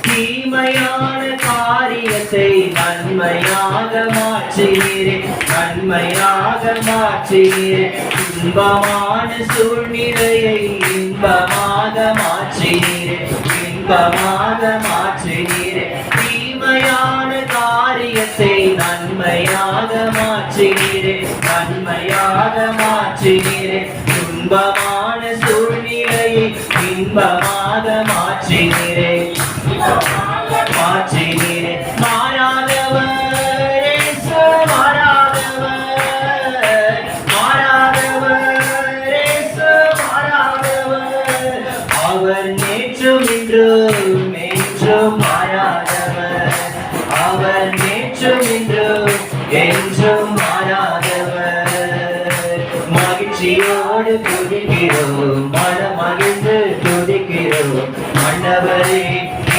தீமையான காரியத்தை நன்மையாக மாற்றினீரே, நன்மையாக மாற்றினீரே. இன்பமான சூழ்நிலையை இன்பமாக மாற்றினீரே, இன்பமாக மாற்றினீரே. தீமையான காரியத்தை நன்மையாக மாற்றினீரே, நன்மையாக மாற்றினீரே. துன்பமான சூழ்நிலையை இன்பமாக மாற்றினீரே, மாற்றினீரே. மாறாதவர் இயேசு, மாறாதவர், மாறாதவர் இயேசு, மாறாதவர். அவர் நேற்றும் இன்றும் என்றும்